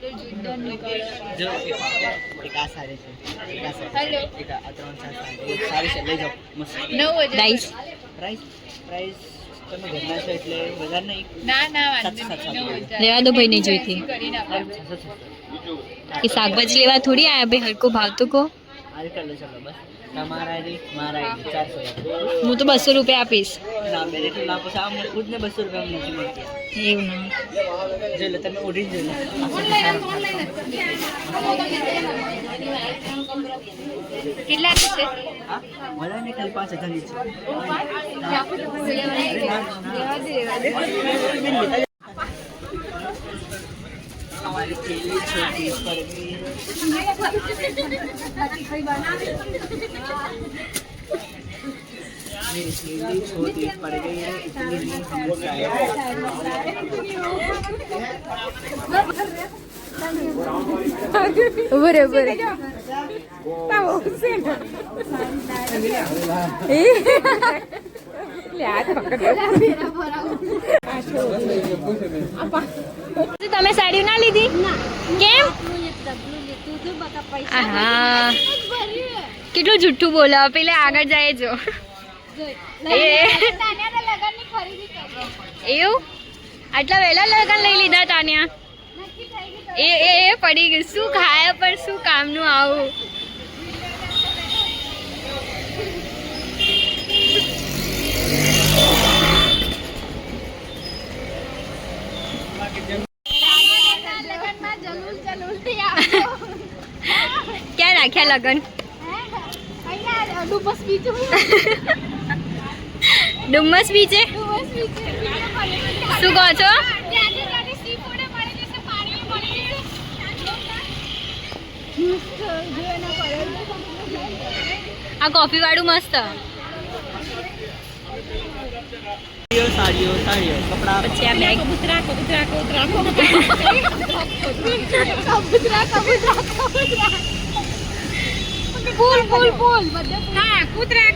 જો એક આ સારી છે, એક આ સારી છે, એક આ ત્રણ ચાર સારી છે, લઈ જાઓ મસ્ત. 9,000 પ્રાઇસ પ્રાઇસ તમે ઘરના છો એટલે વધારે નહીં. ના લેવા દો ભાઈ, નહીં જોઈતી કે શાકભાજી લેવા થોડી આયા ભાઈ, હલકો ભાવતું કો. આ ચાલો ચાલો બસ તમારા મારા 400. હું તો 200 રૂપિયા આપીશ. ના બે એટલે ના પછી આમ ખુદ ને 200 રૂપિયા નથી મળતી. એવું ના જો લે તમે ઓઢી જ લો. કેટલા છે? હા મને ને ખાલી 5,000 ની છે. हमारी थैली छोटी पड़ गई है. मेरी थैली छोटी पड़ गई है, इतनी नहीं हमको चाहिए. બરાબર તમે સાડી ના લીધી કેમ? હા કેટલું જુઠ્ઠું બોલો, પેલે આગળ જાય જો. એવું આટલા વહેલા લગન લઈ લીધા તાન્યા? એ પડી ગયું. શું ખાય પણ શું કામનું આવું? ક્યાં રાખ્યા લગન? ડુમ્મસ બીચે. શું કહો છો? આ કોફી વાળું મસ્ત. साड़ियों कपड़ा પછી આ બેગ. બોલ હા કૂતરા.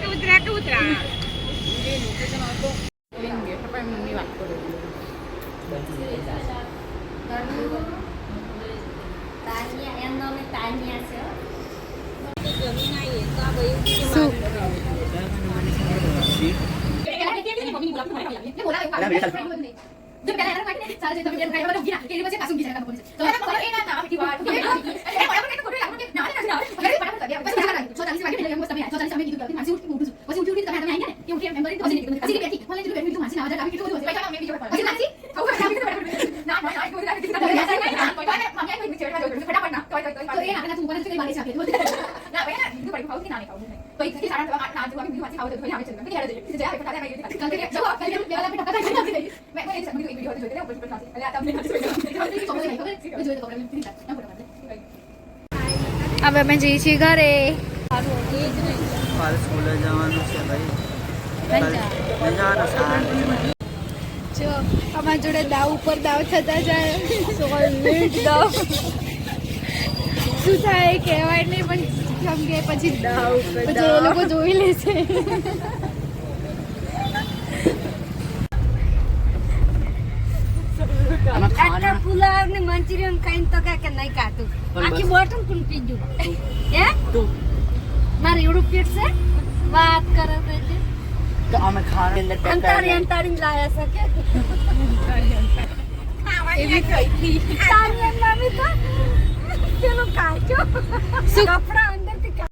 હવે અમે જઈએ છીએ ઘરે. स्कूल जवानों से भाई જો અમારા જોડે દાવ ઉપર દાવ થતા જાય. દાવ શું થાય કહેવાય નહીં, પણ કેમ કે પછી દાવ પછી એ લોકો જોઈ લેશે. પુલાવ ને મંચુરિયન ખાઈને તો કે નહીં ખાતું. આખી બોટલ કોણ પીજું? હે મારે એવડું પેટ છે? વાત કરે છે तो हमें खाने अंदर पैक અંતારી લાયા છે કે એવી કઈ થી તારી મમ્મી તો પેલું કાચો શું કપડા